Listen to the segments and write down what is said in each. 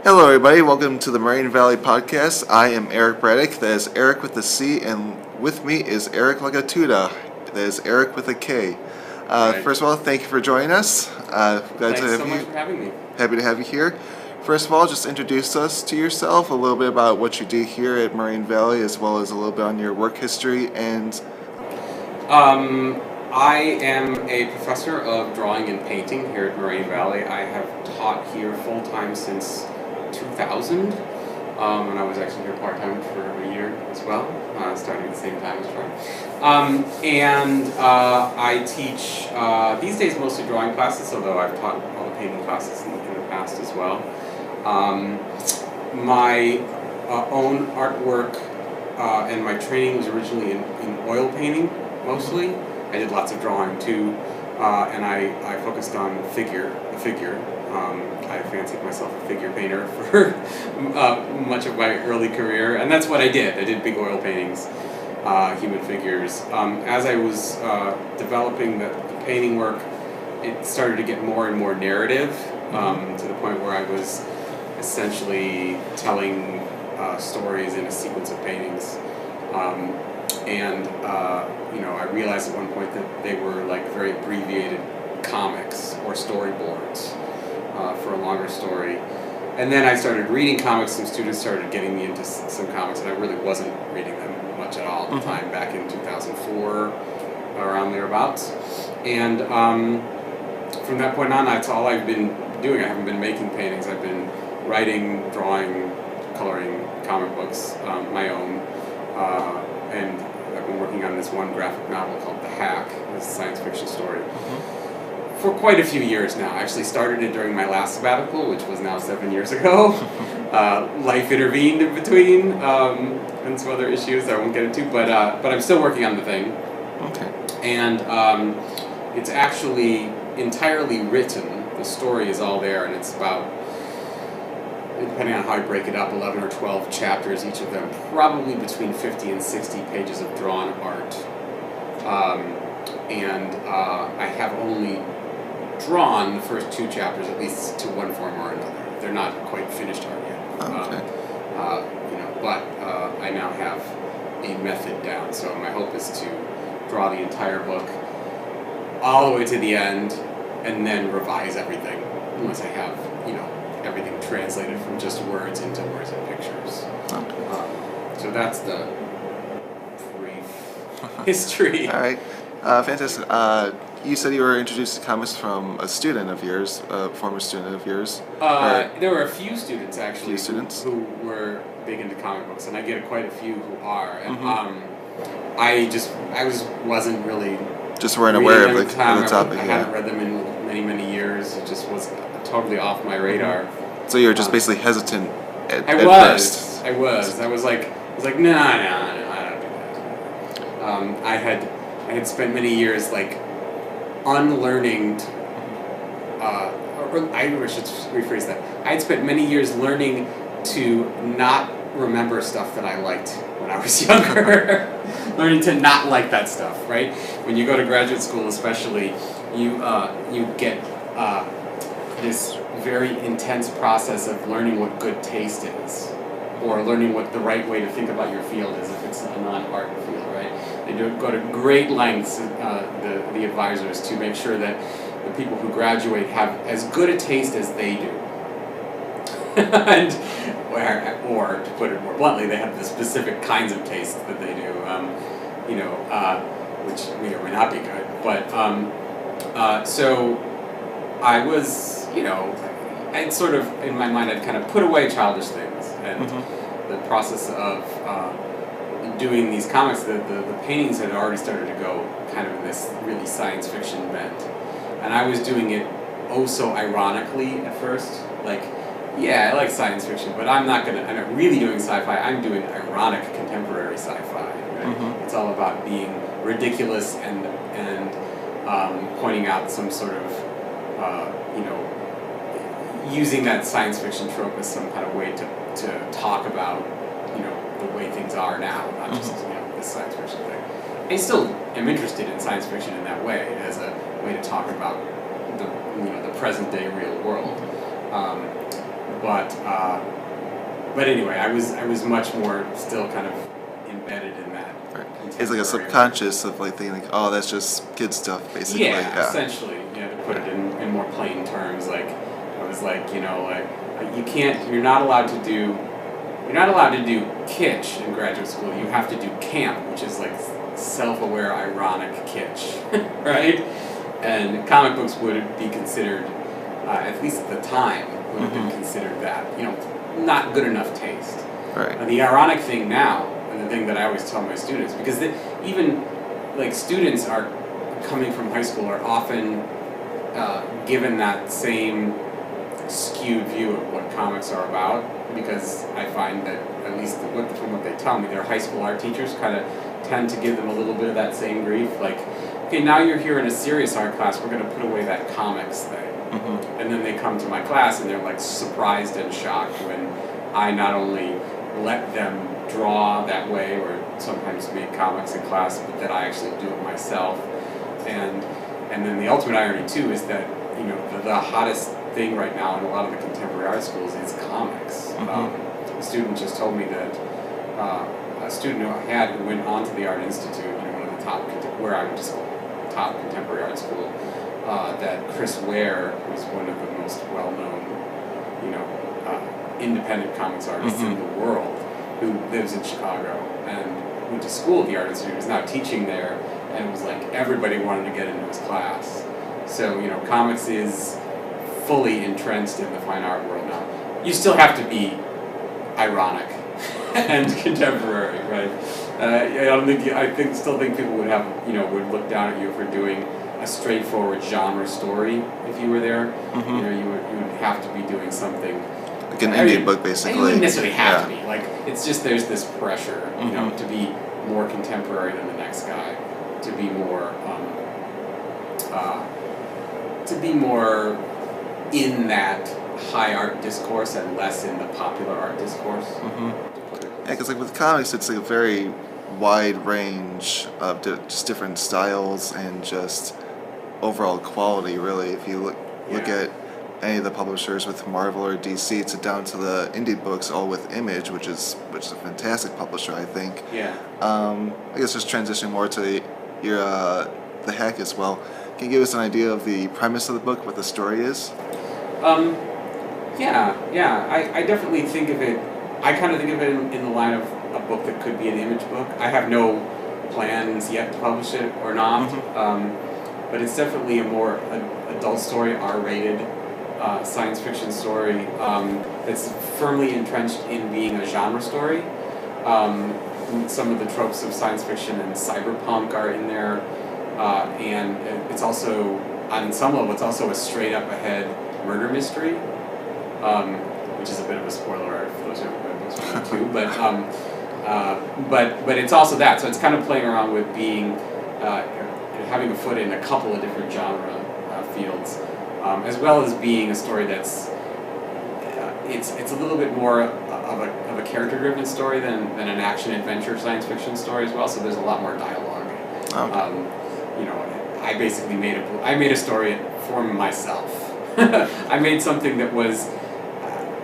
Hello everybody, welcome to the Moraine Valley Podcast. I am Erik Bradach, that is Erik with a C, and with me is Erik LaGattuta, that is Erik with a K. First of all, thank you for joining us. Thanks so much for having me. Happy to have you here. First of all, just introduce us to yourself, a little bit about what you do here at Moraine Valley, as well as a little bit on your work history, and... I am a professor of drawing and painting here at Moraine Valley. I have taught here full-time since 2000, and I was actually here part-time for a year as well, starting at the same time as Troy. I teach, these days, mostly drawing classes, although I've taught all the painting classes in the past as well. My own artwork and my training was originally in oil painting, mostly. I did lots of drawing too, and I focused on the figure. I fancied myself a figure painter for much of my early career, and that's what I did. I did big oil paintings, human figures. As I was developing the painting work, it started to get more and more narrative, to the point where I was essentially telling stories in a sequence of paintings. I realized at one point that they were like very abbreviated comics or storyboards for a longer story. And then I started reading comics. Some students started getting me into some comics, and I really wasn't reading them much at all at the time, back in 2004, around thereabouts. And from that point on, that's all I've been doing. I haven't been making paintings. I've been writing, drawing, coloring comic books, my own. And I've been working on this one graphic novel called The Hack, this science fiction story, for quite a few years now. I actually started it during my last sabbatical, which was now 7 years ago. Life intervened in between, and some other issues that I won't get into, but I'm still working on the thing. Okay. And it's actually entirely written. The story is all there, and it's about, depending on how I break it up, 11 or 12 chapters, each of them probably between 50 and 60 pages of drawn art. I have only drawn the first 2 chapters, at least to one form or another. They're not quite finished art yet. Okay. But I now have a method down, so my hope is to draw the entire book all the way to the end, and then revise everything once I have, everything translated from just words into words and pictures. Okay. So that's the brief history. All right. Fantastic. You said you were introduced to comics from a student of yours, a former student of yours. There were a few students, actually, who were big into comic books, and I get quite a few who are. And I wasn't really just weren't aware of the topic. I hadn't read them in many, many years. It just was totally off my radar. So you were just basically hesitant at first. first. I was like, no, I don't do that. I had spent many years like unlearning. I should rephrase that. I had spent many years learning to not remember stuff that I liked when I was younger. Learning to not like that stuff, right? When you go to graduate school, especially, you get this very intense process of learning what good taste is, or learning what the right way to think about your field is if it's a non-art field, right? They go to great lengths, the advisors, to make sure that the people who graduate have as good a taste as they do. Or to put it more bluntly, they have the specific kinds of taste that they do, which may or may not be good. But so I was, I'd sort of, in my mind, I'd kind of put away childish things, and the process of doing these comics, the paintings had already started to go kind of in this really science fiction bent, and I was doing it oh so ironically at first, like, yeah, I like science fiction, but I'm not really doing sci-fi, I'm doing ironic contemporary sci-fi, right? It's all about being ridiculous and pointing out some sort of, using that science fiction trope as some kind of way to talk about, the way things are now, not just, this science fiction thing. I still am interested in science fiction in that way, as a way to talk about the present day real world. But anyway, I was much more still kind of embedded in that. Right. It's like a subconscious of like thinking like, oh, that's just kid stuff, basically. Yeah, essentially. To put it in more plain terms, like I was like, like you're not allowed to do kitsch in graduate school. You have to do camp, which is like self-aware, ironic kitsch, right? And comic books would be considered, at least at the time, would have been considered that, not good enough taste. Right. And the ironic thing now, and the thing that I always tell my students, because even like students are coming from high school are often given that same skewed view of what comics are about, because I find that, at least from what they tell me, their high school art teachers kind of tend to give them a little bit of that same grief, like, okay, now you're here in a serious art class, we're going to put away that comics thing. And then they come to my class and they're like surprised and shocked when I not only let them draw that way or sometimes make comics in class, but that I actually do it myself. And then the ultimate irony too is that the hottest thing right now in a lot of the contemporary art schools is comics. A student just told me that a student who I had who went on to the Art Institute, one of the top, where I went to school, top contemporary art school, that Chris Ware, who's one of the most well-known, independent comics artists in the world, who lives in Chicago and went to school at the Art Institute, is now teaching there, and it was like everybody wanted to get into his class. So, comics is fully entrenched in the fine art world now. You still have to be ironic and contemporary, right? Still think people would have, would look down at you for doing a straightforward genre story if you were there. You would have to be doing something like an indie book, basically. You wouldn't necessarily have to be. Like, it's just there's this pressure, to be more contemporary than the next guy, to be more in that high art discourse and less in the popular art discourse. Yeah, because like with comics, it's like a very wide range of just different styles and just overall quality. Really, if you look at any of the publishers with Marvel or DC, it's down to the indie books, all with Image, which is a fantastic publisher, I think. Yeah. I guess just transitioning more to your the Hack as well. Can you give us an idea of the premise of the book, what the story is? I definitely think of it. I kind of think of it in the line of a book that could be an Image book. I have no plans yet to publish it or not, but it's definitely a more adult story, R-rated science fiction story that's firmly entrenched in being a genre story. Some of the tropes of science fiction and cyberpunk are in there, and it's also, on some level, it's also a straight-up-ahead murder mystery, which is a bit of a spoiler alert for those who haven't read books 1 and 2, but it's also that, so it's kind of playing around with being, having a foot in a couple of different genre fields, as well as being a story that's, it's a little bit more of a character-driven story than an action-adventure science fiction story as well, so there's a lot more dialogue. Okay. I basically made a story for myself. I made something that was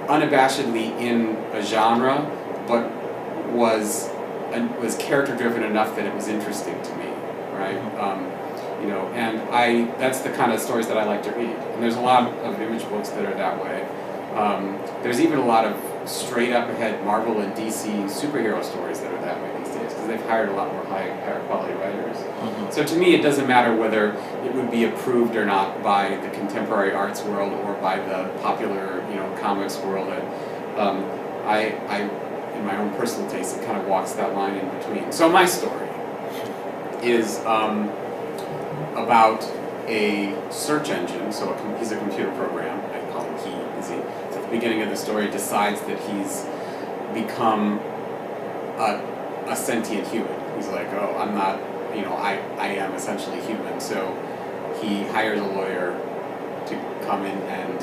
unabashedly in a genre, but was character driven enough that it was interesting to me, right? And that's the kind of stories that I like to read. And there's a lot of Image books that are that way. There's even a lot of straight up ahead Marvel and DC superhero stories that are that way these days, because they've hired a lot more higher quality writers. So to me, it doesn't matter whether it would be approved or not by the contemporary arts world or by the popular, comics world. I, in my own personal taste, it kind of walks that line in between. So my story is about a search engine. So he's a computer program. I call him he. At the beginning of the story, decides that he's become a sentient human. He's like, oh, I'm not. I am essentially human, so he hires a lawyer to come in and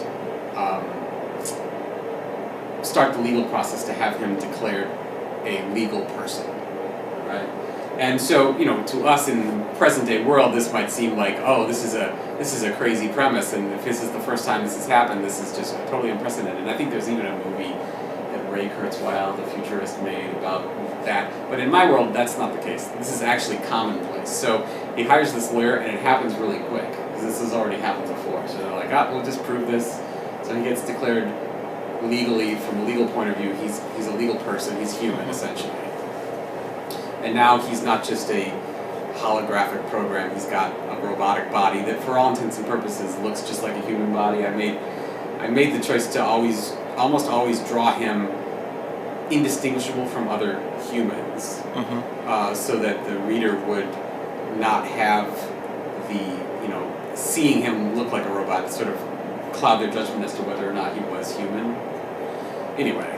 start the legal process to have him declared a legal person, right? And so, to us in the present day world, this might seem like, oh, this is a crazy premise, and if this is the first time this has happened, this is just totally unprecedented. And I think there's even a movie that Ray Kurzweil, the futurist, made about that. But in my world, that's not the case. This is actually commonplace. So he hires this lawyer, and it happens really quick, because this has already happened before. So they're like, we'll just prove this. So he gets declared legally, from a legal point of view, he's a legal person, he's human, essentially. And now he's not just a holographic program, he's got a robotic body that for all intents and purposes looks just like a human body. I made the choice to almost always draw him indistinguishable from other humans, so that the reader would not have seeing him look like a robot sort of cloud their judgment as to whether or not he was human. Anyway,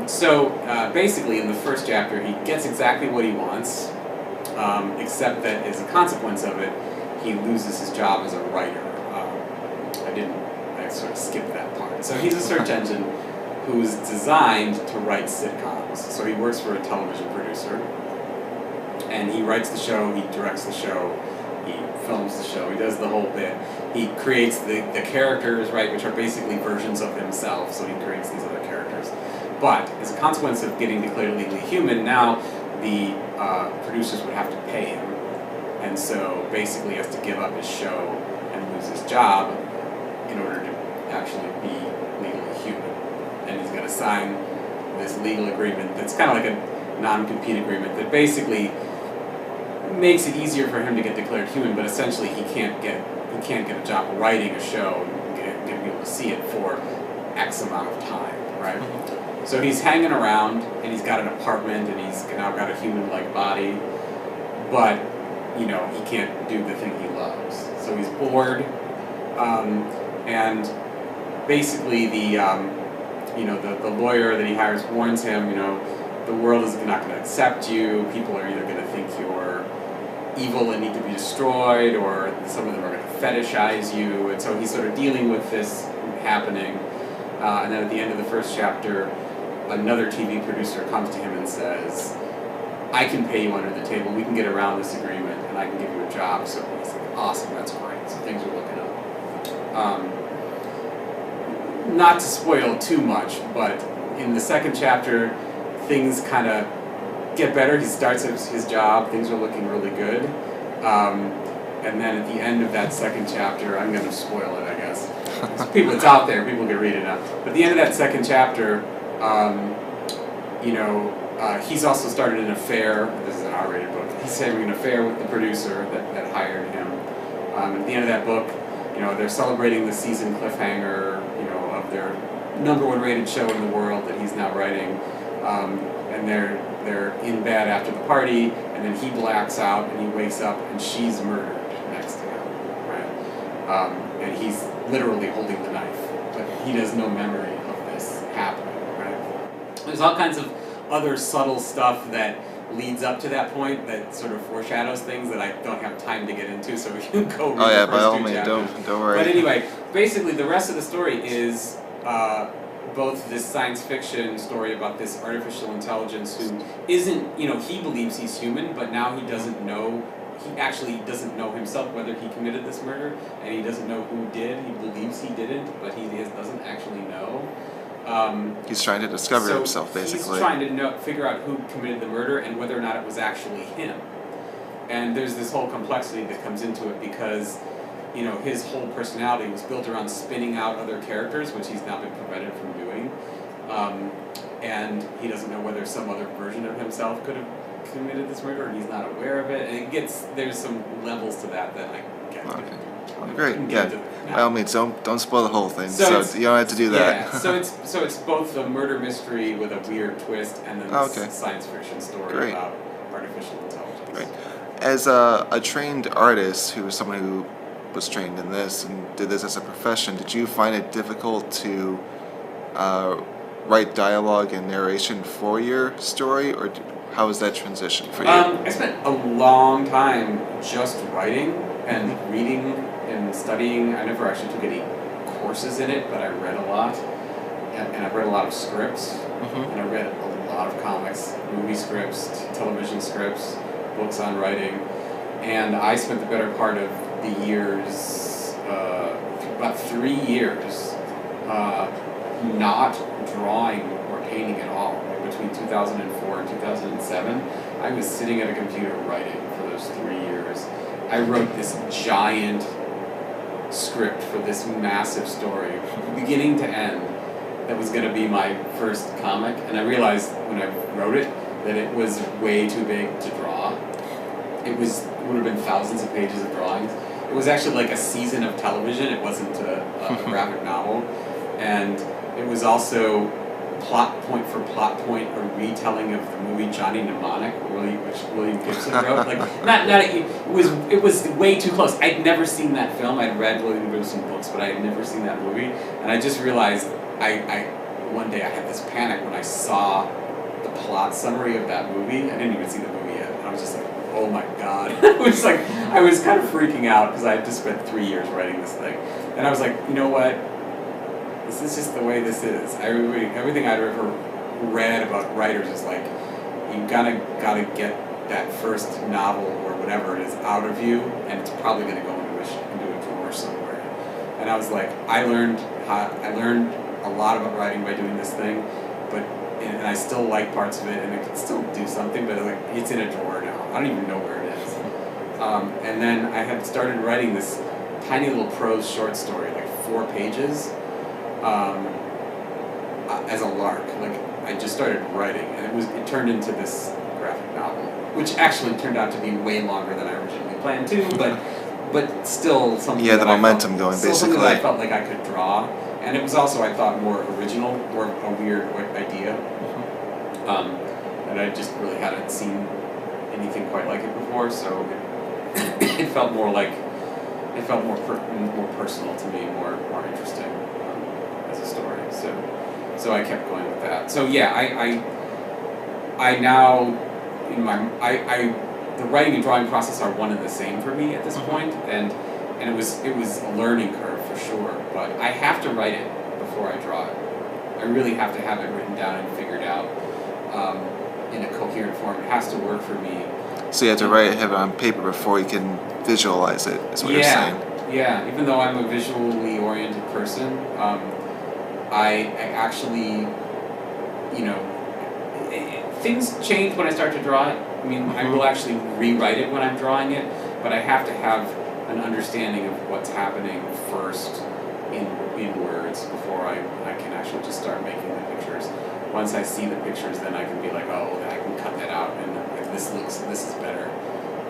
so basically in the first chapter he gets exactly what he wants, except that as a consequence of it, he loses his job as a writer. I sort of skipped that part. So he's a search engine who's designed to write sitcoms. So he works for a television producer, and he writes the show, he directs the show, he films the show, he does the whole bit. He creates the characters, right, which are basically versions of himself, so he creates these other characters. But as a consequence of getting declared legally human, now the producers would have to pay him. And so basically he has to give up his show and lose his job in order to actually be legally human. And he's got to sign this legal agreement that's kind of like a non-compete agreement that basically makes it easier for him to get declared human, but essentially he can't get a job writing a show and get people to see it for X amount of time, right? So he's hanging around, and he's got an apartment, and he's now got a human-like body, but he can't do the thing he loves. So he's bored, and basically the lawyer that he hires warns him, the world is not going to accept you. People are either going to think you're evil and need to be destroyed, or some of them are going to fetishize you. And so he's sort of dealing with this happening. And then at the end of the first chapter, another TV producer comes to him and says, I can pay you under the table, we can get around this agreement, and I can give you a job. So he's like, awesome, that's great. So things are looking up. Not to spoil too much, but in the second chapter, things kind of get better. He starts his job, things are looking really good. And then at the end of that second chapter, I'm going to spoil it, I guess. It's out there, people can read it now. But at the end of that second chapter, he's also started an affair. This is an R-rated book. He's having an affair with the producer that hired him. At the end of that book, they're celebrating the season cliffhanger, of their #1 rated show in the world that he's now writing. And they're in bed after the party, and then he blacks out, and he wakes up, and she's murdered next to him, right? And he's literally holding the knife, but he has no memory of this happening, right? There's all kinds of other subtle stuff that leads up to that point that sort of foreshadows things that I don't have time to get into, so we can go read the first by all two means, chapters. don't worry. But anyway, basically the rest of the story is both this science fiction story about this artificial intelligence who isn't, he believes he's human, but now he actually doesn't know himself whether he committed this murder, and he doesn't know who did. He believes he didn't, but he doesn't actually know. He's trying to discover himself, basically. He's trying to figure out who committed the murder and whether or not it was actually him. And there's this whole complexity that comes into it because his whole personality was built around spinning out other characters, which he's now been prevented from doing. And he doesn't know whether some other version of himself could have committed this murder, and he's not aware of it. And there's some levels to that I can't get into. Well, great. Yeah. By all means, don't spoil the whole thing. So you don't have to do that. Yeah. So it's both a murder mystery with a weird twist, and then this science fiction story about artificial intelligence. Great. As a trained artist, who was someone who was trained in this and did this as a profession, did you find it difficult to write dialogue and narration for your story, or how was that transition for you? I spent a long time just writing and reading and studying. I never actually took any courses in it, but I read a lot, and I read a lot of scripts, and I read a lot of comics, movie scripts, television scripts, books on writing, and I spent the better part of the years, about 3 years, not drawing or painting at all. Like between 2004 and 2007, I was sitting at a computer writing for those 3 years. I wrote this giant script for this massive story, beginning to end, that was going to be my first comic, and I realized when I wrote it that it was way too big to draw. It would have been thousands of pages of drawings. It was actually like a season of television. It wasn't a graphic novel, and it was also plot point for plot point a retelling of the movie Johnny Mnemonic, which William Gibson wrote. Like it was way too close. I'd never seen that film. I'd read William Gibson books, but I had never seen that movie, and I just realized one day I had this panic when I saw the plot summary of that movie. I didn't even see the movie yet, and I was just like, oh my god. I was kind of freaking out because I had just spent 3 years writing this thing, and I was like, you know what? This is just the way this is. Everything I'd ever read about writers is like, you gotta get that first novel or whatever it is out of you, and it's probably gonna go into a drawer somewhere. And I was like, I learned a lot about writing by doing this thing, and I still like parts of it, and I can still do something, but like it's in a drawer now. I don't even know where it is. And then I had started writing this tiny little prose short story, like 4 pages. As a lark, like I just started writing, and it turned into this graphic novel, which actually turned out to be way longer than I originally planned to, but still something. Yeah, the momentum going basically. Something that I felt like I could draw, and it was also, I thought, more original, more a weird idea, and I just really hadn't seen anything quite like it before, so it felt more like more personal to me, more interesting. As a story, so I kept going with that. So yeah, I now in my the writing and drawing process are one and the same for me at this point, and it was a learning curve for sure. But I have to write it before I draw it. I really have to have it written down and figured out in a coherent form. It has to work for me. So you have to have it on paper before you can visualize it. Is what you're saying. Yeah. Even though I'm a visually oriented person. I actually, things change when I start to draw it. I mean, I will actually rewrite it when I'm drawing it, but I have to have an understanding of what's happening first in words before I can actually just start making the pictures. Once I see the pictures, then I can be like, oh, I can cut that out, and if this is better,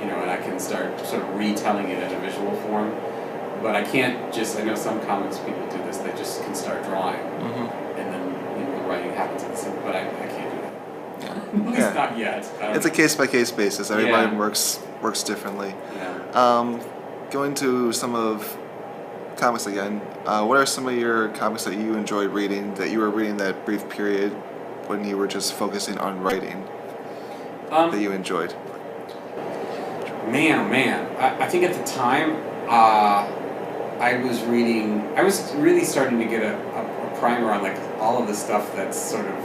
and I can start sort of retelling it in a visual form. But I can't just, I know some comics people do this, they just can start drawing, and then the writing happens at the same, but I can't do that. Yeah. At least not yet. It's a case-by-case basis. Everybody works differently. Yeah. Going to some of comics again, what are some of your comics that you enjoyed reading, that you were reading that brief period when you were just focusing on writing, that you enjoyed? Man, oh man. I think at the time, I was really starting to get a primer on like all of the stuff that's sort of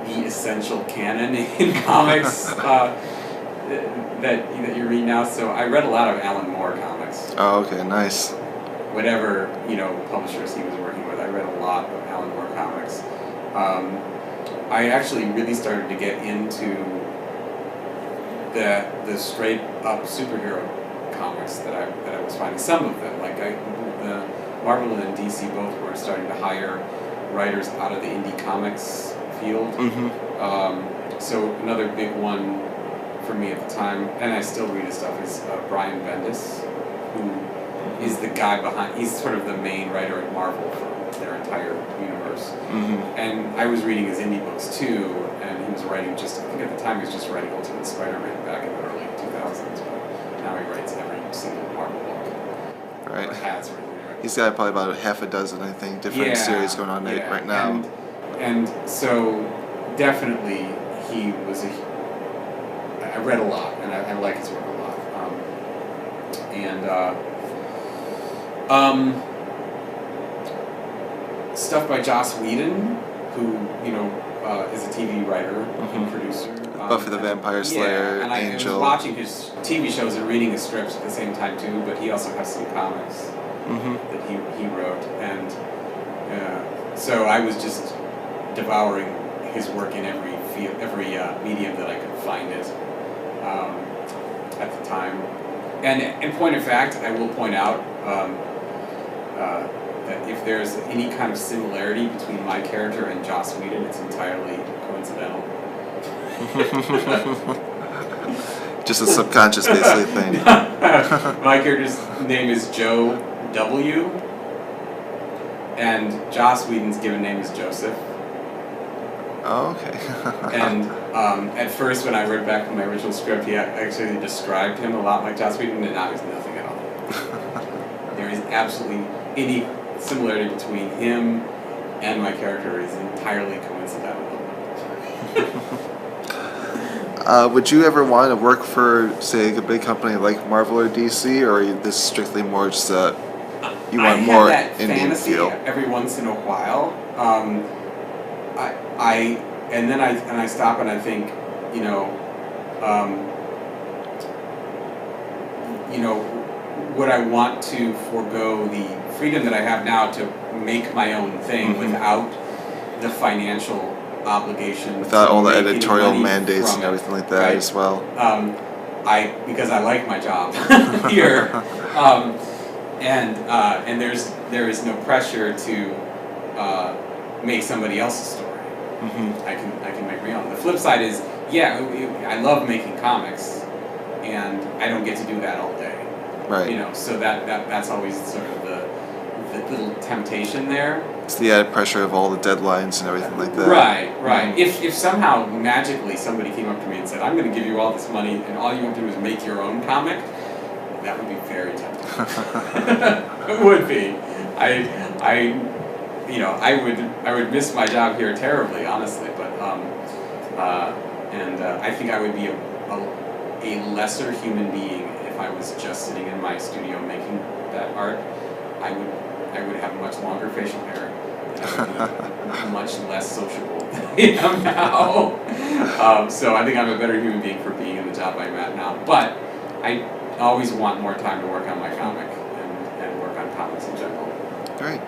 the essential canon in comics that you read now. So I read a lot of Alan Moore comics. Oh, okay, nice. Whatever publishers he was working with, I read a lot of Alan Moore comics. I actually really started to get into the straight up superhero comics that I was finding. Some of them, like the Marvel and DC both were starting to hire writers out of the indie comics field. So another big one for me at the time, and I still read his stuff, is Brian Bendis, who is the guy behind. He's sort of the main writer at Marvel for their entire universe. And I was reading his indie books too, and he was writing I think at the time he was just writing Ultimate Spider-Man back in the early 2000s, but now he writes every single Marvel book. Right. Or has written. He's got probably about half a dozen, I think, different series going on right now. And so definitely he was I read a lot, and I like his work a lot. Stuff by Joss Whedon, who is a TV writer and producer. Buffy the Vampire Slayer, and I Angel. was watching his TV shows and reading his scripts at the same time too. But he also has some comics that he wrote, and so I was just devouring his work in every medium that I could find it at the time. And in point of fact, I will point out that if there's any kind of similarity between my character and Joss Whedon, it's entirely coincidental. Just a subconscious basically thing. My character's name is Joe W. And Joss Whedon's given name is Joseph. Oh, okay. And at first, when I read back my original script, he actually described him a lot like Joss Whedon, and now he's nothing at all. There is absolutely any similarity between him and my character is entirely coincidental. Would you ever want to work for, say, a big company like Marvel or DC, or are this strictly more just you want more I have that indie fantasy feel? every once in a while. And then I stop and I think, would I want to forego the freedom that I have now to make my own thing without the financial obligation, without all the make any editorial money mandates from and it, everything like that right? as well. Because I like my job here, and there is no pressure to make somebody else's story. I can make my own. The flip side is, I love making comics, and I don't get to do that all day. Right. So that's always sort of the little temptation there. It's the added pressure of all the deadlines and everything like that. Right. If somehow magically somebody came up to me and said, "I'm going to give you all this money, and all you have to do is make your own comic," that would be very tempting. It would be. I would miss my job here terribly, honestly. But I think I would be a lesser human being if I was just sitting in my studio making that art. I would have much longer facial hair, and I would be much less sociable than I am now. So I think I'm a better human being for being in the job I'm at now. But I always want more time to work on my comic and work on comics in general. Great.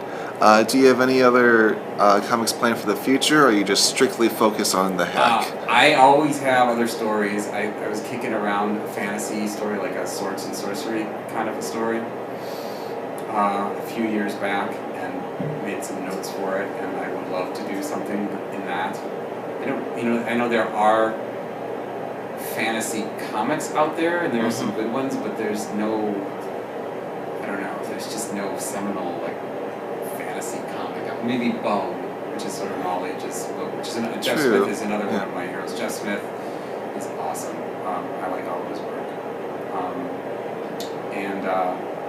Do you have any other comics planned for the future, or are you just strictly focused on the hack? I always have other stories. I was kicking around a fantasy story, like a swords and sorcery kind of a story, a few years back, and made some notes for it, and I would love to do something in that. I know there are fantasy comics out there, and there are some good ones, but there's just no seminal fantasy comic. Maybe Bone, which is sort of Jeff Smith is another one of my heroes. Jeff Smith is awesome. I like all of his work.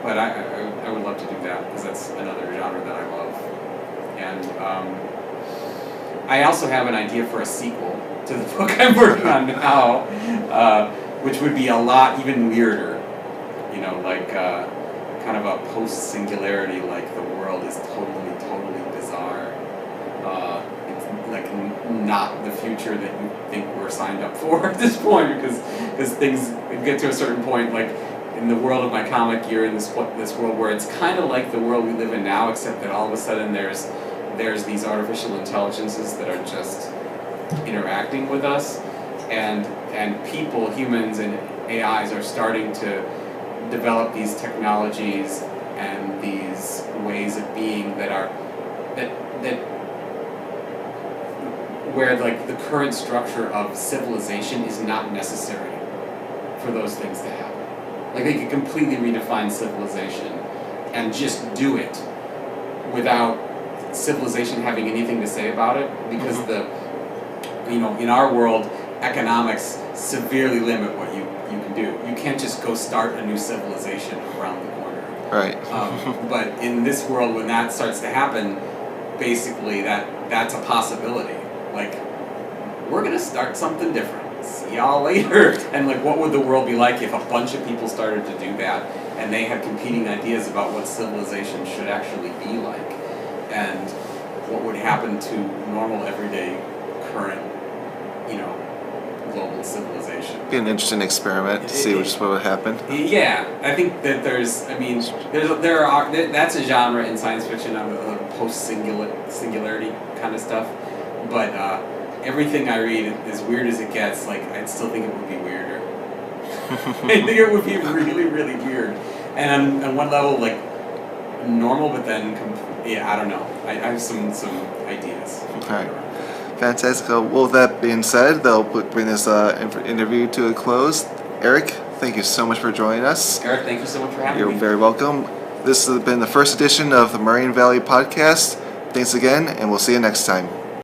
But I would love to do that, because that's another genre that I love. And I also have an idea for a sequel to the book I'm working on now, which would be a lot even weirder. Kind of a post-singularity, like the world is totally bizarre. It's not the future that you think we're signed up for at this point, because things get to a certain point, like in the world of my comic, you're in this world where it's kind of like the world we live in now, except that all of a sudden there's these artificial intelligences that are just interacting with us, and people, humans, and AIs are starting to develop these technologies and these ways of being that where the current structure of civilization is not necessary for those things to happen. They could completely redefine civilization and just do it without civilization having anything to say about it, because in our world, economics severely limit what you can do. You can't just go start a new civilization around the corner. Right. But in this world, when that starts to happen, basically that's a possibility. We're gonna start something different. See y'all later. And what would the world be like if a bunch of people started to do that, and they had competing ideas about what civilization should actually be like? And what would happen to normal, everyday, current, global civilization. Be an interesting experiment to see what would happen. Yeah, I think that that's a genre in science fiction of post-singularity kind of stuff, but everything I read, as weird as it gets, like, I'd still think it would be weirder. I think it would be really, really weird, and on one level, like, normal, but then I don't know. I have some ideas. Okay. Fantastic. Well, with that being said, they'll bring this interview to a close. Erik, thank you so much for joining us. Erik, thank you so much for having me. You're very welcome. This has been the first edition of the Moraine Valley Podcast. Thanks again, and we'll see you next time.